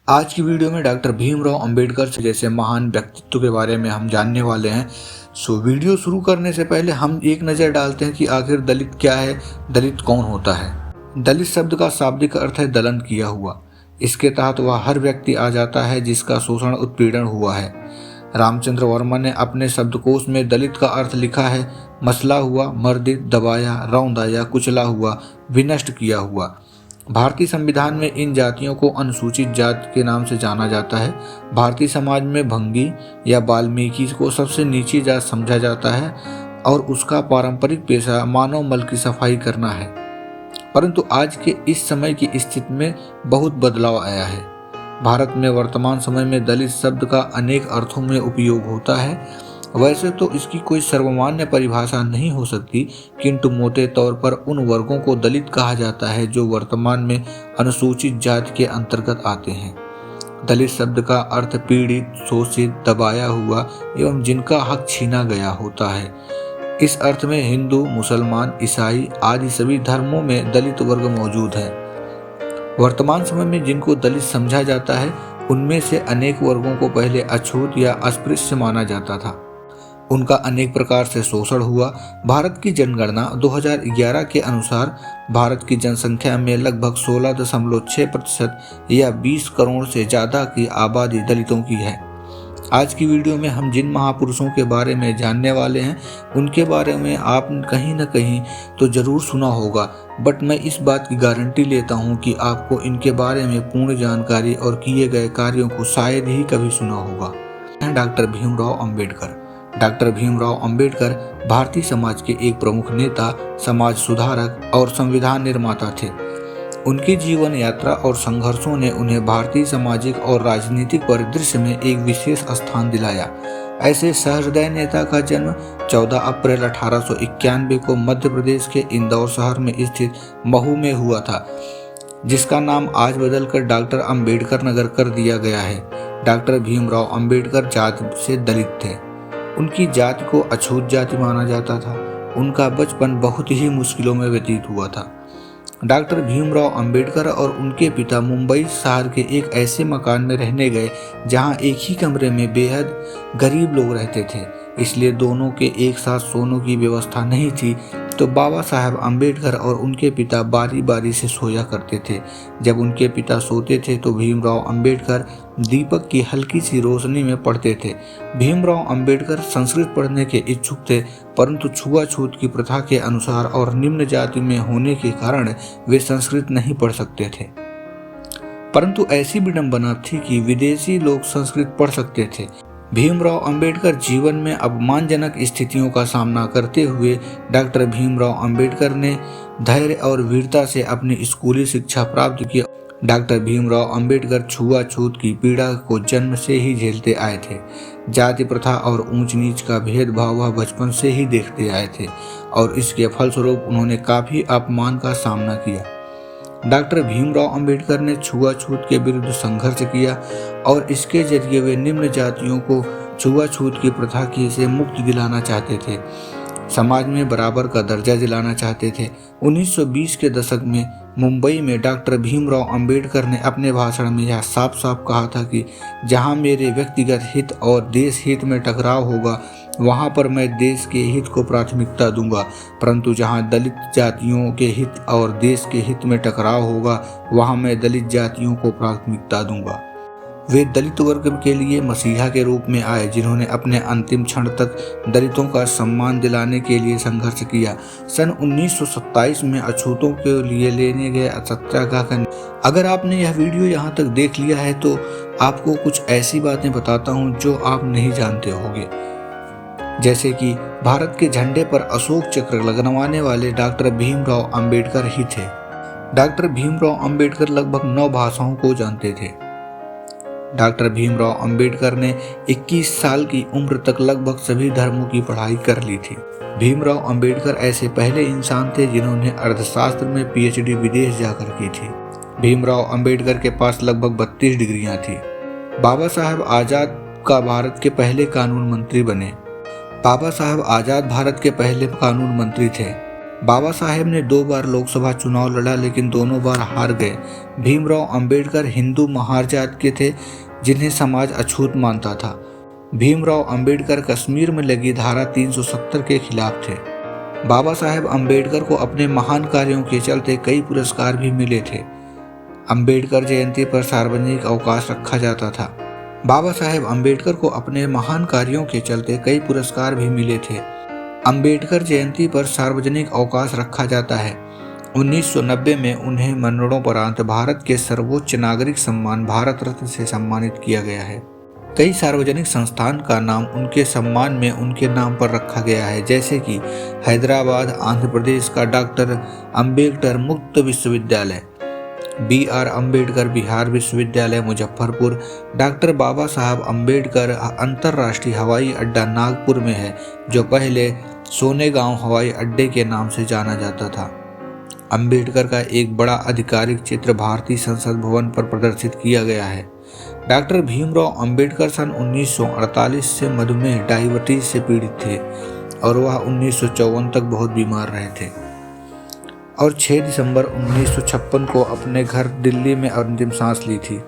आज की वीडियो में डॉक्टर भीमराव अंबेडकर जैसे महान व्यक्तित्व के बारे में हम जानने वाले हैं। वीडियो शुरू करने से पहले हम एक नज़र डालते हैं कि आखिर दलित क्या है, दलित कौन होता है। दलित शब्द का शाब्दिक अर्थ है दलन किया हुआ। इसके तहत वह हर व्यक्ति आ जाता है जिसका शोषण उत्पीड़न हुआ है। रामचंद्र वर्मा ने अपने शब्दकोश में दलित का अर्थ लिखा है मसला हुआ, मर्दित, दबाया, रौंदा या कुचला हुआ, विनष्ट किया हुआ। भारतीय संविधान में इन जातियों को अनुसूचित जाति के नाम से जाना जाता है। भारतीय समाज में भंगी या वाल्मीकि को सबसे नीची जात समझा जाता है और उसका पारंपरिक पेशा मानव मल की सफाई करना है। परंतु आज के इस समय की स्थिति में बहुत बदलाव आया है। भारत में वर्तमान समय में दलित शब्द का अनेक अर्थों में उपयोग होता है। वैसे तो इसकी कोई सर्वमान्य परिभाषा नहीं हो सकती, किंतु मोटे तौर पर उन वर्गों को दलित कहा जाता है जो वर्तमान में अनुसूचित जाति के अंतर्गत आते हैं। दलित शब्द का अर्थ पीड़ित, शोषित, दबाया हुआ एवं जिनका हक छीना गया होता है। इस अर्थ में हिंदू, मुसलमान, ईसाई आदि सभी धर्मों में दलित वर्ग मौजूद है। वर्तमान समय में जिनको दलित समझा जाता है उनमें से अनेक वर्गों को पहले अछूत या अस्पृश्य माना जाता था। उनका अनेक प्रकार से शोषण हुआ। भारत की जनगणना 2011 के अनुसार भारत की जनसंख्या में लगभग 16.6% या 20 करोड़ से ज़्यादा की आबादी दलितों की है। आज की वीडियो में हम जिन महापुरुषों के बारे में जानने वाले हैं उनके बारे में आप कहीं न कहीं तो ज़रूर सुना होगा, बट मैं इस बात की गारंटी लेता हूं कि आपको इनके बारे में पूर्ण जानकारी और किए गए कार्यों को शायद ही कभी सुना होगा। डॉक्टर भीमराव अंबेडकर। डॉक्टर भीमराव अंबेडकर भारतीय समाज के एक प्रमुख नेता, समाज सुधारक और संविधान निर्माता थे। उनकी जीवन यात्रा और संघर्षों ने उन्हें भारतीय सामाजिक और राजनीतिक परिदृश्य में एक विशेष स्थान दिलाया। ऐसे सहृदय नेता का जन्म 14 अप्रैल 1891 को मध्य प्रदेश के इंदौर शहर में स्थित महू में हुआ था, जिसका नाम आज बदलकर डॉक्टर अंबेडकर नगर कर दिया गया है। डॉक्टर भीमराव अंबेडकर जाति से दलित थे। उनकी जाति को अछूत जाति माना जाता था। उनका बचपन बहुत ही मुश्किलों में व्यतीत हुआ था। डॉक्टर भीमराव अंबेडकर और उनके पिता मुंबई शहर के एक ऐसे मकान में रहने गए जहां एक ही कमरे में बेहद गरीब लोग रहते थे, इसलिए दोनों के एक साथ सोने की व्यवस्था नहीं थी। तो बाबा साहब अंबेडकर और उनके पिता बारी बारी से सोया करते थे। जब उनके पिता सोते थे तो भीमराव अंबेडकर दीपक की हल्की सी रोशनी में पढ़ते थे। भीमराव अंबेडकर संस्कृत पढ़ने के इच्छुक थे, परंतु छुआछूत की प्रथा के अनुसार और निम्न जाति में होने के कारण वे संस्कृत नहीं पढ़ सकते थे। परंतु ऐसी विडंबना थी कि विदेशी लोग संस्कृत पढ़ सकते थे। भीमराव अंबेडकर जीवन में अपमानजनक स्थितियों का सामना करते हुए डॉक्टर भीमराव अंबेडकर ने धैर्य और वीरता से अपनी स्कूली शिक्षा प्राप्त की। डॉक्टर भीमराव अंबेडकर छुआछूत की पीड़ा को जन्म से ही झेलते आए थे। जाति प्रथा और ऊंच नीच का भेदभाव वह बचपन से ही देखते आए थे और इसके फलस्वरूप उन्होंने काफ़ी अपमान का सामना किया। डॉक्टर भीमराव अंबेडकर ने छुआछूत के विरुद्ध संघर्ष किया और इसके जरिए वे निम्न जातियों को छुआछूत की प्रथा की से मुक्ति दिलाना चाहते थे, समाज में बराबर का दर्जा दिलाना चाहते थे। 1920 के दशक में मुंबई में डॉक्टर भीमराव अंबेडकर ने अपने भाषण में यह साफ साफ कहा था कि जहां मेरे व्यक्तिगत हित और देश हित में टकराव होगा वहां पर मैं देश के हित को प्राथमिकता दूंगा, परंतु जहां दलित जातियों के हित और देश के हित में टकराव होगा वहां मैं दलित जातियों को प्राथमिकता दूंगा। वे दलित वर्ग के लिए मसीहा के रूप में आए, जिन्होंने अपने अंतिम क्षण तक दलितों का सम्मान दिलाने के लिए संघर्ष किया। सन 1927 में अछूतों के लिए लेने गए सत्याग्रह का। अगर आपने यह वीडियो यहाँ तक देख लिया है तो आपको कुछ ऐसी बातें बताता हूँ जो आप नहीं जानते होंगे, जैसे कि भारत के झंडे पर अशोक चक्र लगवाने वाले डॉक्टर भीमराव अंबेडकर ही थे। डॉक्टर भीमराव अंबेडकर लगभग 9 भाषाओं को जानते थे। डॉक्टर भीमराव अंबेडकर ने 21 साल की उम्र तक लगभग सभी धर्मों की पढ़ाई कर ली थी। भीमराव अंबेडकर ऐसे पहले इंसान थे जिन्होंने अर्थशास्त्र में PhD विदेश जाकर की थी। भीमराव अंबेडकर के पास लगभग 32 डिग्रियां थी। बाबा साहब आजाद का भारत के पहले कानून मंत्री बने। बाबा साहब आजाद भारत के पहले कानून मंत्री थे। बाबा साहेब ने 2 बार लोकसभा चुनाव लड़ा लेकिन दोनों बार हार गए। भीमराव अंबेडकर हिंदू महारजात के थे जिन्हें समाज अछूत मानता था। भीमराव अंबेडकर कश्मीर में लगी धारा 370 के खिलाफ थे। बाबा साहेब अंबेडकर को अपने महान कार्यों के चलते कई पुरस्कार भी मिले थे। अंबेडकर जयंती पर सार्वजनिक अवकाश रखा जाता था। बाबा साहेब अंबेडकर को अपने महान कार्यों के चलते कई पुरस्कार भी मिले थे। अंबेडकर जयंती पर सार्वजनिक अवकाश रखा जाता है। 1990 में उन्हें मरणोपरांत भारत के सर्वोच्च नागरिक सम्मान भारत रत्न से सम्मानित किया गया है। कई सार्वजनिक संस्थान का नाम उनके सम्मान में उनके नाम पर रखा गया है, जैसे कि हैदराबाद आंध्र प्रदेश का डॉक्टर अंबेडकर मुक्त विश्वविद्यालय, BR अम्बेडकर बिहार विश्वविद्यालय मुजफ्फरपुर, डॉक्टर बाबा साहब अम्बेडकर अंतर्राष्ट्रीय हवाई अड्डा नागपुर में है, जो पहले सोनेगांव हवाई अड्डे के नाम से जाना जाता था। अंबेडकर का एक बड़ा आधिकारिक चित्र भारतीय संसद भवन पर प्रदर्शित किया गया है। डॉक्टर भीमराव अंबेडकर सन 1948 से मधुमेह डायबिटीज से पीड़ित थे और वह 1954 तक बहुत बीमार रहे थे और 6 दिसंबर 1956 को अपने घर दिल्ली में अंतिम सांस ली थी।